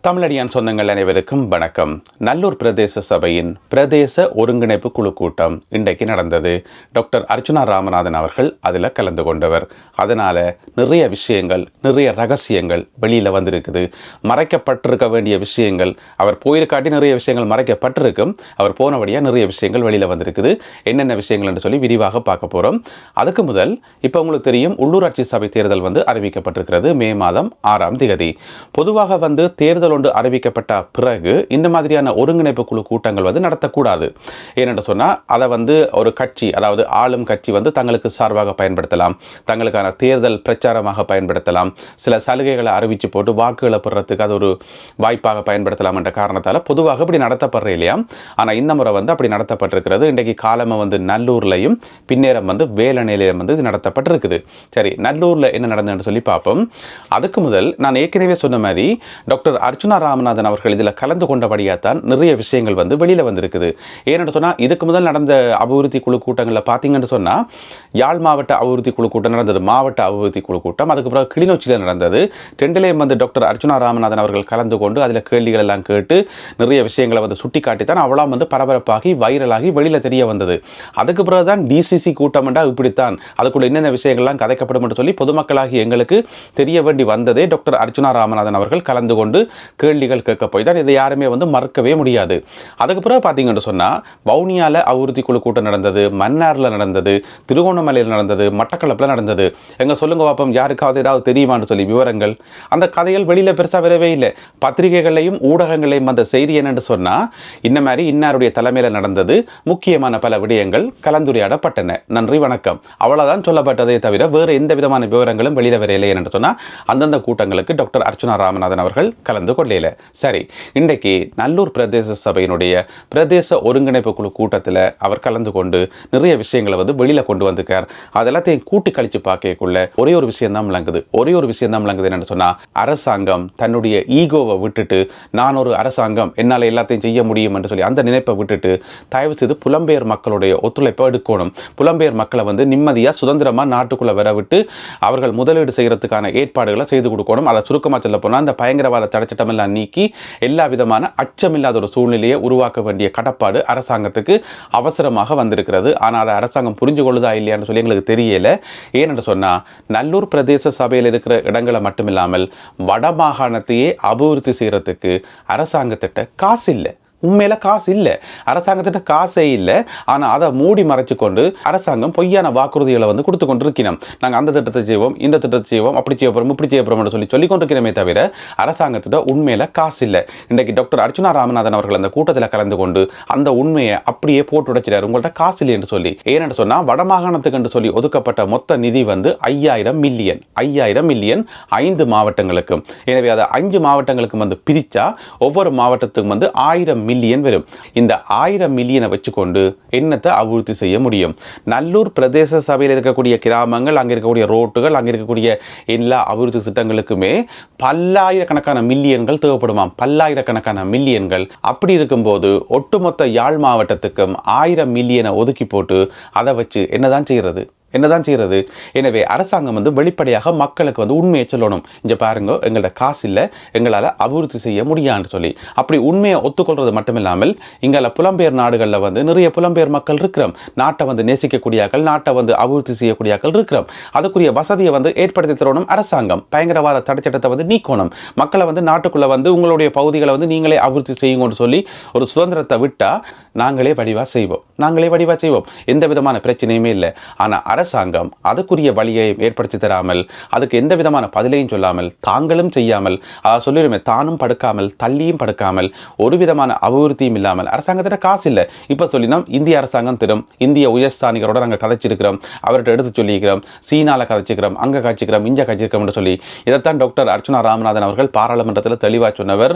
தமிழடியான் சொந்தங்கள் அனைவருக்கும் வணக்கம். நல்லூர் பிரதேச சபையின் பிரதேச ஒருங்கிணைப்பு குழு கூட்டம் இன்றைக்கு நடந்தது. டாக்டர் அர்ச்சுனா ராமநாதன் அவர்கள் அதில் கலந்து கொண்டவர். அதனால் நிறைய விஷயங்கள், நிறைய ரகசியங்கள் வெளியில் வந்திருக்குது. மறைக்கப்பட்டிருக்க வேண்டிய விஷயங்கள், அவர் போயிருக்காட்டி நிறைய விஷயங்கள் மறைக்கப்பட்டிருக்கும். அவர் போனபடியாக நிறைய விஷயங்கள் வெளியில் வந்திருக்குது. என்னென்ன விஷயங்கள் என்று சொல்லி விரிவாக பார்க்க போகிறோம். அதுக்கு முதல், இப்போ உங்களுக்கு தெரியும், உள்ளூராட்சி சபை தேர்தல் அறிவிக்கப்பட்டிருக்கிறது. மே மாதம் 6ஆம் தேதி. பொதுவாக தேர்தல் ஒன்று அறிவிக்கப்பட்ட பிறகு இந்த மாதிரியான ஒருங்கிணைப்பு குழு கூட்டங்கள் நடத்தக்கூடாது. ஏனென்று சொன்னால் அதை ஒரு கட்சி, அதாவது ஆளும் கட்சி தங்களுக்கு சார்பாக பயன்படுத்தலாம், தங்களுக்கான தேர்தல் பிரச்சாரமாக பயன்படுத்தலாம், சில சலுகைகளை அறிவித்து போட்டு வாக்குகளை பெறத்துக்கு அது ஒரு வாய்ப்பாக பயன்படுத்தலாம் என்ற காரணத்தால் பொதுவாக இப்படி நடத்தப்படுற இல்லையா. ஆனால் இந்த முறை அப்படி நடத்தப்பட்டிருக்கிறது. இன்றைக்கு காலமாக நல்லூர்லையும் பின்னேரம் வேலணையிலையும் இது நடத்தப்பட்டிருக்குது. சரி, நல்லூரில் என்ன நடந்ததுன்னு சொல்லி பார்ப்போம். அதுக்கு முதல், நான் ஏற்கனவே சொன்ன மாதிரி டாக்டர் அர்ச்சுனா ராமநாதன் அவர்கள் இதில் கலந்து கொண்டபடியாத்தான் நிறைய விஷயங்கள் வெளியில் வந்திருக்குது. ஏன்னு சொன்னால், இதுக்கு முதல் நடந்த அபிவிருத்தி குழு கூட்டங்களில் பார்த்தீங்கன்னு சொன்னால், யாழ் மாவட்ட அபிவிருத்தி குழு கூட்டம் நடந்தது, மாவட்ட அபிவிருத்தி குழு கூட்டம். அதுக்கு பிறகு கிளிநொச்சியில் நடந்தது. ரெண்டிலேயும் டாக்டர் அர்ச்சுனா ராமநாதன் அவர்கள் கலந்து கொண்டு அதில் கேள்விகள் எல்லாம் கேட்டு நிறைய விஷயங்களை சுட்டி காட்டித்தான் அவளாம் பரபரப்பாகி வைரலாகி வெளியில் தெரிய வந்தது. அதுக்கு பிறகு தான் டிசிசி கூட்டம் என்றால் இப்படித்தான், அதுக்குள்ள என்னென்ன விஷயங்கள்லாம் கதைக்கப்படும் என்று சொல்லி பொதுமக்களாகி எங்களுக்கு தெரிய வேண்டி வந்ததே டாக்டர் அர்ச்சுனா ராமநாதன் அவர்கள் கலந்து கொண்டு கேள்விகள் கேட்க போய் தான். இதை யாருமே மறுக்கவே முடியாது. அதுக்கு பிறகு பார்த்தீங்கன்னு சொன்னால், வவுனியாவில் அபிவிருத்தி குழு கூட்டம் நடந்தது, மன்னாரில் நடந்தது, திருகோணமலையில் நடந்தது, மட்டக்களப்பில் நடந்தது. எங்கே சொல்லுங்க பாப்போம், யாருக்காவது ஏதாவது தெரியுமான்னு சொல்லி விவரங்கள். அந்த கதைகள் வெளியில் பெருசாக வரவே இல்லை. பத்திரிகைகளையும் ஊடகங்களையும் அந்த செய்தி என்னென்று சொன்னால், இந்த மாதிரி இன்னாருடைய தலைமையில் நடந்தது, முக்கியமான பல விடயங்கள் கலந்துரையாடப்பட்டன, நன்றி வணக்கம், அவ்வளோதான் சொல்லப்பட்டதே தவிர வேறு எந்த விதமான விவரங்களும் வெளியில் வரையில்லை என்று சொன்னால், அந்தந்த கூட்டங்களுக்கு டாக்டர் அர்ச்சுனா ராமநாதன் அவர்கள் கலந்து கொள்ளல. சரி, இன்றைக்கு நல்லூர் பிரதேச சபையினுடைய பிரதேச ஒருங்கிணைப்பு குழு கூட்டத்தில் அவர் கலந்து கொண்டு நிறைய விஷயங்களை வெளியில் கொண்டு வந்திருக்கார். அதெல்லாத்தையும் கூட்டி கழிச்சு பார்க்கக்குள்ள ஒரே ஒரு விஷயம் தான் விளங்குது. என்னன்னு சொன்னால், அரசாங்கம் தன்னுடைய ஈகோவை விட்டுட்டு, நான் ஒரு அரசாங்கம், என்னால் எல்லாத்தையும் செய்ய முடியும் என்று சொல்லி அந்த நினைப்பை விட்டுட்டு, தயவு செய்து புலம்பெயர் மக்களுடைய ஒத்துழைப்பை எடுக்கணும். புலம்பெயர் மக்களை நிம்மதியாக சுதந்திரமாக நாட்டுக்குள்ளே வர விட்டு அவர்கள் முதலீடு செய்கிறதுக்கான ஏற்பாடுகளை செய்து கொடுக்கணும். அதை சுருக்கமாக சொல்ல போனால், அந்த பயங்கரவாத தடைச்சட்டம் எல்லாம் நீக்கி எல்லா விதமான அச்சமில்லாத ஒரு சூழ்நிலையை உருவாக்க வேண்டிய கடப்பாடு அரசாங்கத்துக்கு அவசரமாக வந்திருக்கிறது. ஆனால் அதை அரசாங்கம் புரிஞ்சு கொள்ளுதா இல்லையான்னு சொல்லி எங்களுக்கு தெரியல. ஏனென்று சொன்னால், நல்லூர் பிரதேச சபையில் இருக்கிற இடங்களை மட்டுமில்லாமல் வடமாகாணத்தையே அபிவிருத்தி செய்கிறதுக்கு அரசாங்கத்திட்ட காசு இல்லை. உண்மையில காசு இல்லை, அரசாங்கத்திட்ட காசே இல்லை. ஆனால் அதை மூடி மறைச்சு கொண்டு அரசாங்கம் பொய்யான வாக்குறுதிகளை கொடுத்து கொண்டு இருக்கணும். நாங்கள் அந்த திட்டத்தை செய்வோம், இந்த திட்டத்தை செய்வோம், அப்படி செய்ய போகிறோம், இப்படி செய்ய போகிறோம் சொல்லி கொண்டிருக்கிறோமே தவிர அரசாங்கத்திட்ட உண்மையில காசு இல்லை. இன்றைக்கு டாக்டர் அர்ச்சுனா ராமநாதன் அவர்கள் அந்த கூட்டத்தில் கலந்து கொண்டு அந்த உண்மையை அப்படியே போட்டு உடைச்சிட்டார், உங்கள்கிட்ட காசு இல்லை என்று சொல்லி. ஏன்னு சொன்னால், வடமாகாணத்துக்கு என்று சொல்லி ஒதுக்கப்பட்ட மொத்த நிதி 5000 மில்லியன் 5 மாவட்டங்களுக்கும். எனவே அதை 5 மாவட்டங்களுக்கும் பிரிச்சா ஒவ்வொரு மாவட்டத்துக்கும் 1000 மில்லியன் வரும். இந்த 1000 மில்லியனை வச்சுக்கொண்டு என்னத்தை அபிவிருத்தி செய்ய முடியும்? நல்லூர் பிரதேச சபையில் இருக்கக்கூடிய கிராமங்கள், அங்கே இருக்கக்கூடிய ரோட்டுகள், அங்கே இருக்கக்கூடிய எல்லா அபிவிருத்தி திட்டங்களுக்குமே பல்லாயிரக்கணக்கான மில்லியன்கள் தேவைப்படுமாம். பல்லாயிரக்கணக்கான மில்லியன்கள். அப்படி இருக்கும்போது ஒட்டுமொத்த யாழ் மாவட்டத்துக்கும் 1000 மில்லியனை ஒதுக்கி போட்டு அதை வச்சு என்னதான் செய்கிறது? எனவே அரசாங்கம் வெளிப்படையாக மக்களுக்கு உண்மையை சொல்லணும். இங்கே பாருங்க, எங்களோட காசு இல்லை, எங்களால் அபிவிருத்தி செய்ய முடியான்னு சொல்லி. அப்படி உண்மையை ஒத்துக்கொள்றது மட்டுமில்லாமல், இங்கே புலம்பெயர் நாடுகளில் நிறைய புலம்பெயர் மக்கள் இருக்கிறோம், நாட்டை நேசிக்கக்கூடியாக்கள், நாட்டை அபிவிருத்தி செய்யக்கூடியாக்கள் இருக்கிறோம். அதுக்குரிய வசதியை ஏற்படுத்தி தரணும் அரசாங்கம். பயங்கரவாத தடைச்சட்டத்தை நீக்கணும். மக்களை நாட்டுக்குள்ளே உங்களுடைய பகுதிகளை நீங்களே அபிவிருத்தி செய்யுங்கன்னு சொல்லி ஒரு சுதந்திரத்தை விட்டால் நாங்களே வடிவாக செய்வோம். எந்த விதமான பிரச்சனையுமே இல்லை. ஆனால் அரசாங்கம் அதுக்குரிய வழியை ஏற்படுத்தி தராமல், அதுக்கு எந்த விதமான பதிலையும் சொல்லாமல், தாங்களும் செய்யாமல், சொல்லிடுமே, தானும் படுக்காமல் தள்ளியும் படுக்காமல், ஒரு விதமான அபிவிருத்தியும் இல்லாமல், அரசாங்கத்திட்ட காசு இல்லை. இப்போ சொல்லினோம், இந்திய அரசாங்கம் தரும், இந்திய உயர்ஸ்தானிகரோட நாங்கள் கதைச்சிருக்கிறோம், அவர்கிட்ட எடுத்து சொல்லிக்கிறோம், சீனாவில் கதைச்சிக்கிறோம், அங்கே காய்ச்சிக்கிறோம், இங்கே காய்ச்சிக்கிறோம்னு சொல்லி. இதைத்தான் டாக்டர் அர்ச்சுனா ராமநாதன் அவர்கள் பாராளுமன்றத்தில் தெளிவாக சொன்னவர்.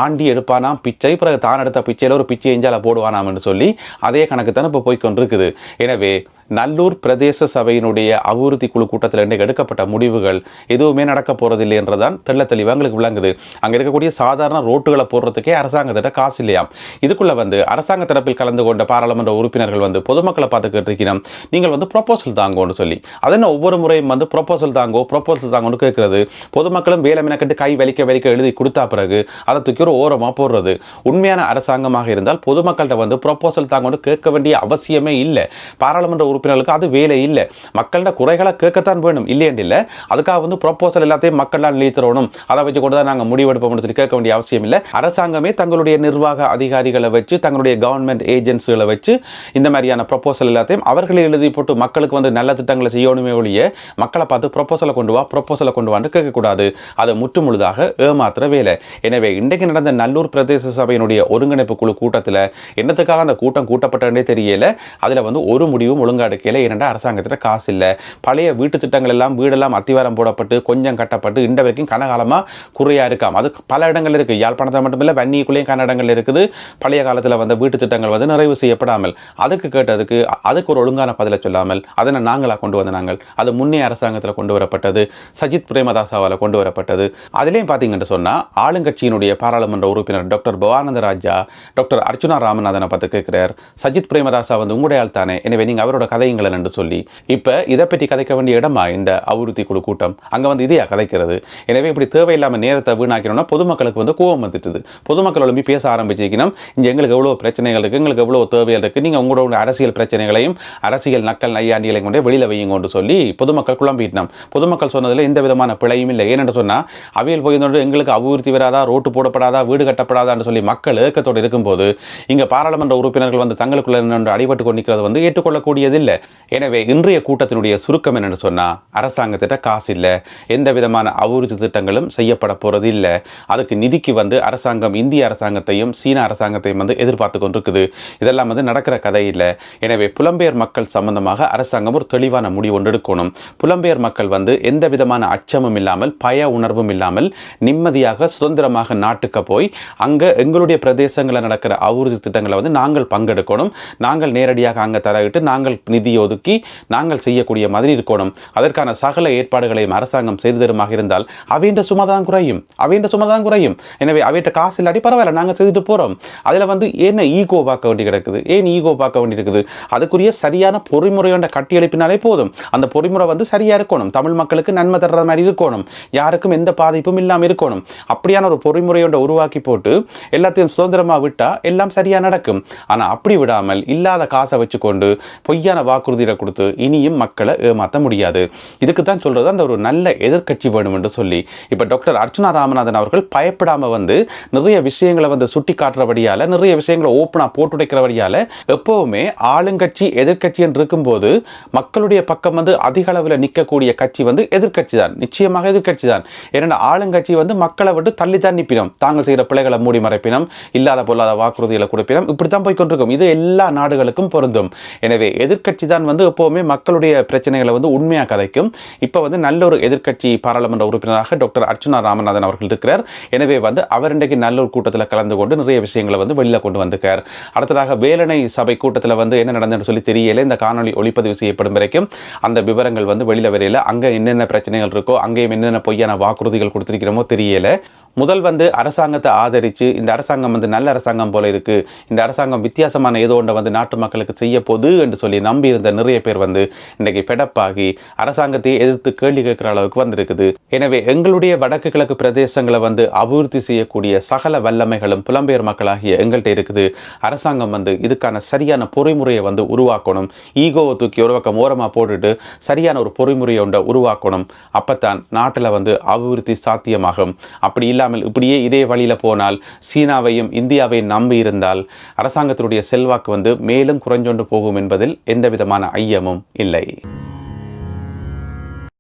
ஆண்டி எடுப்பானாம் பிச்சை, பிறகு தான் எடுத்த பிச்சையில் ஒரு பிச்சை எஞ்சால போடுவானாம் என்று சொல்லி அதே கணக்கு தான் இப்போ போய்கொண்டிருக்குது. எனவே நல்லூர் பிரதேச சபையினுடைய அபிவிருத்தி குழு கூட்டத்தில் இன்றைக்கு எடுக்கப்பட்ட முடிவுகள் எதுவுமே நடக்க போறதில்லை என்றுதான் தெள்ள தெளிவாக எங்களுக்கு விளங்குது. அங்க இருக்கக்கூடிய சாதாரண ரோட்டுகளை போடுறதுக்கே அரசாங்கத்திட்ட காசு இல்லையா. இதுக்குள்ள அரசாங்க தரப்பில் கலந்து கொண்ட பாராளுமன்ற உறுப்பினர்கள் பொதுமக்களை பார்த்து கேட்டிருக்கிறோம், நீங்கள் ப்ரொபோசல் தாங்கன்னு சொல்லி. அதென்ன ஒவ்வொரு முறையும் ப்ரொபோசல் தாங்கன்னு கேட்கறது. பொதுமக்களும் வேலை மெனக்கட்டு கை வலிக்க எழுதி கொடுத்தா பிறகு அதை தூக்கி ஒரு ஓரமா போடுறது. உண்மையான அரசாங்கமாக இருந்தால் பொதுமக்கள்கிட்ட ப்ரொபோசல் தாங்கன்னு கேட்க வேண்டிய அவசியமே இல்லை. பாராளுமன்ற உறுப்பினர்களுக்கு அது வேலை இல்லை. மக்களோட குறைகளை கேட்கத்தான் வேணும், இல்லையென்று இல்லை. அதுக்காக ப்ரொபோசல் எல்லாத்தையும் மக்களால் எழுதித்தரணும், அதை வச்சு கொண்டு தான் நாங்கள் முடிவெடுப்போம்னு சொல்லி கேட்க வேண்டிய அவசியம் இல்லை. அரசாங்கமே தங்களுடைய நிர்வாக அதிகாரிகளை வச்சு, தங்களுடைய கவர்மெண்ட் ஏஜென்சிகளை வச்சு இந்த மாதிரியான ப்ரொபோசல் எல்லாத்தையும் அவர்களே எழுதி போட்டு மக்களுக்கு நல்ல திட்டங்களை செய்யணுமே ஒழிய மக்களை பார்த்து ப்ரொபோசலை கொண்டு வான்னு கேட்கக்கூடாது. அது முற்று முழுதாக ஏமாத்துற வேலை. எனவே இன்றைக்கு நடந்த நல்லூர் பிரதேச சபையினுடைய ஒருங்கிணைப்பு குழு கூட்டத்தில் என்னத்துக்காக அந்த கூட்டம் கூட்டப்பட்டே தெரியல. அதில் ஒரு முடிவும் ஒழுங்கா எடுக்கல. ஏனென்றால் அரசாங்கத்தில் காசு இல்லை. பழைய வீட்டு திட்டங்கள் எல்லாம் வீடெல்லாம் அத்திவாரம் போடப்பட்டு கொஞ்சம் கட்டப்பட்டு இன்ற வரைக்கும் கனகாலமாக குறையா இருக்காம். அது பல இடங்கள் இருக்கு. யாழ்ப்பாணத்தில் மட்டுமில்லை, வன்னிக்குள்ளேயும் கன இடங்கள் இருக்குது. பழைய காலத்தில் வீட்டு திட்டங்கள் நிறைவு செய்யப்படாமல் அதுக்கு கேட்டதுக்கு அதுக்கு ஒரு ஒழுங்கான பதிலை சொல்லாமல் அதனை நாங்களாக கொண்டு நாங்கள் அது முன்னே அரசாங்கத்தில் கொண்டு வரப்பட்டது, சஜித் பிரேமதாசாவால் கொண்டு வரப்பட்டது. அதிலையும் பார்த்தீங்கன்னு சொன்னால் ஆளுங்கட்சியினுடைய பாராளுமன்ற உறுப்பினர் டாக்டர் பவானந்த ராஜா டாக்டர் அர்ச்சுனா ராமநாதனை பார்த்து கேட்கிறார், சஜித் பிரேமதாசா உங்களுடைய ஆள் தானே, எனவே நீங்கள் அவரோட கதையுங்கள் என்று சொல்லி. இப்போ இதை பற்றி கதைக்க வேண்டிய இடமா இந்த அபிவிருத்தி குழு கூட்டம்? அங்கே இதையா கதைக்கிறது? எனவே இப்படி தேவையில்லாமல் நேரத்தை வீணாக்கணும்னா பொதுமக்களுக்கு கோபம் வந்துட்டுது. பொதுமக்கள் எழுப்பி பேச ஆரம்பிச்சிருக்கணும், இங்கே எங்களுக்கு எவ்வளோ பிரச்சனைகள் இருக்குது, எங்களுக்கு எவ்வளோ தேவைகள் இருக்குது, நீங்கள் உங்களோட அரசியல் பிரச்சனைகளையும் அரசியல் நக்கல் நையாண்டிகளையும் கொண்டே வெளியில் வையுங்கன்னு சொல்லி பொதுமக்கள் குழம்பிட்டோம். பொதுமக்கள் சொன்னதில் எந்த விதமான பிழையும் இல்லை. ஏனென்று சொன்னால் அவையில் போயிருந்தோடு எங்களுக்கு அபிவிருத்தி வராதா, ரோட்டு போடப்படாதா, வீடு கட்டப்படாதான்னு சொல்லி மக்கள் ஏக்கத்தோடு இருக்கும்போது இங்கே பாராளுமன்ற உறுப்பினர்கள் அடிபட்டு கொண்டிருக்கிறது ஏற்றுக்கொள்ளக்கூடியதில்லை. எனவே இன்றைய கூட்டத்தினுடைய சுருக்கம் என்னென்னு சொன்னால், அரசாங்கத்திட்ட காசு இல்லை, எந்த விதமான அபிவிருத்தி திட்டங்களும் செய்யப்பட போறது இல்லை. அதுக்கு நிதிக்கு அரசாங்கம் இந்திய அரசாங்கத்தையும் சீன அரசாங்கத்தையும் எதிர்பார்த்து கொண்டிருக்குது. இதெல்லாம் நடக்கிற கதை இல்லை. எனவே புலம்பெயர் மக்கள் சம்பந்தமாக அரசாங்கம் ஒரு தெளிவான முடிவு ஒன்று எடுக்கணும். புலம்பெயர் மக்கள் எந்த விதமான அச்சமும் இல்லாமல், பய உணர்வும் இல்லாமல் நிம்மதியாக சுதந்திரமாக நாட்டுக்கு போய் அங்கே எங்களுடைய பிரதேசங்களில் நடக்கிற அபிவிருத்தி திட்டங்களை நாங்கள் பங்கெடுக்கணும். நாங்கள் நேரடியாக அங்கே தலையிட்டு நாங்கள் நிதி ஒதுக்கி நாங்கள் செய்யக்கூடிய மாதிரி இருக்கணும். அதற்கான சகல ஏற்பாடுகளையும் அரசாங்கம் செய்து தருமாக இருந்தால் அவையின் சுமதான் குறையும். எனவே அவையிட்ட காசு இல்லாட்டி பரவாயில்ல, நாங்கள் செய்துட்டு போகிறோம். அதில் என்ன ஈகோ பார்க்க வேண்டி கிடக்குது? ஏன் ஈகோ பார்க்க வேண்டி இருக்குது? அதுக்குரிய சரியான பொறிமுறையோட கட்டி எழுப்பினாலே போதும். அந்த பொறிமுறை சரியா இருக்கணும், தமிழ் மக்களுக்கு நன்மை தர்ற மாதிரி இருக்கணும், யாருக்கும் எந்த பாதிப்பும் இல்லாமல் இருக்கணும். அப்படியான ஒரு பொறிமுறையோட உருவாக்கி போட்டு எல்லாத்தையும் சுதந்திரமாக விட்டா எல்லாம் சரியா நடக்கும். ஆனால் அப்படி விடாமல் இல்லாத காசை வச்சுக்கொண்டு பொய்யான வாக்குறுதியை கொடுத்து இனியும் மக்களை ஏமாற்ற முடியாது. இதுக்கு தான் சொல்றது அந்த ஒரு நல்ல எதிர்க்கட்சி வேணும் என்று சொல்லி. இப்போ டாக்டர் அர்ச்சுனா ராமநாதன் அவர்கள் பயப்படாம நிறைய விஷயங்களை சுட்டி காட்டுறபடியால, நிறைய விஷயங்களை ஓப்பனா போட்டுடைக்கிறபடியால எப்பவுமே ஆளுங்கட்சி எதிர்க்கட்சி என்று இருக்கும்போது மக்களுடைய பக்கம் அதிக அளவில் நிற்கக்கூடிய கட்சி எதிர்க்கட்சி தான், நிச்சயமாக எதிர்க்கட்சி தான். ஏன்னா ஆளுங்கட்சி மக்களை விட்டு தள்ளித்தான் நிற்பினோம், தாங்கள் செய்கிற பிள்ளைகளை மூடி மறைப்பினம், இல்லாத பொல்லாத வாக்குறுதிகளை கொடுப்பினம், இப்படித்தான் போய்கொண்டிருக்கும். இது எல்லா நாடுகளுக்கும் பொருந்தும். எனவே எதிர்க்கட்சி தான் எப்பவுமே மக்களுடைய பிரச்சனைகளை உண்மையாக கதைக்கும். இப்போ நல்ல ஒரு எதிர்க்கட்சி பாராளுமன்ற உறுப்பினராக டாக்டர் அர்ச்சுனா ராமநாதன் அவர்கள் இருக்கிறார். எனவே அவர் இன்றைக்கு நல்ல ஒரு கூட்டத்தில் கலந்து கொண்டு நிறைய விஷயங்களை வெளியில் கொண்டு வந்திருக்கார். அடுத்ததாக வேலணை சபை கூட்டத்தில் என்ன நடந்ததுன்னு சொல்லி தெரியல. இந்த காணொலி ஒளிப்பதிவு செய்யப்படும் வரைக்கும் அந்த விவரங்கள் வெளியில் வரையில. அங்கே என்னென்ன பிரச்சனைகள் இருக்கோ, அங்கேயும் என்னென்ன பொய்யான வாக்குறுதிகள் கொடுத்திருக்கிறோமோ தெரியல. முதல் அரசாங்கத்தை ஆதரித்து இந்த அரசாங்கம் நல்ல அரசாங்கம் போல இருக்கு, இந்த அரசாங்கம் வித்தியாசமான ஏதோ ஒன்றை நாட்டு மக்களுக்கு செய்ய போது என்று சொல்லி நம்பி இருந்த நிறைய பேர் இன்றைக்கு பெடப்பாகி அரசாங்கத்தை எதிர்த்து கேள்வி கேட்கிற அளவுக்கு வந்திருக்குது. எனவே எங்களுடைய வடக்கு கிழக்கு பிரதேசங்களை அபிவிருத்தி செய்யக்கூடிய சகல வல்லமைகளும் புலம்பெயர் மக்களாகிய எங்கள்கிட்ட இருக்குது. அரசாங்கம் இதுக்கான சரியான பொறிமுறையை உருவாக்கணும். ஈகோவை தூக்கி ஒரு பக்கம் ஓரமாக போட்டுட்டு சரியான ஒரு பொறிமுறையை உருவாக்கணும். அப்பத்தான் நாட்டில் அபிவிருத்தி சாத்தியமாகும். அப்படி இல்லாமல் இப்படியே இதே வழியில் போனால், சீனாவையும் இந்தியாவையும் நம்பி இருந்தால் அரசாங்கத்தினுடைய செல்வாக்கு மேலும் குறைஞ்சொண்டு போகும் என்பதில் எந்த விதமான ஐயமும் இல்லை.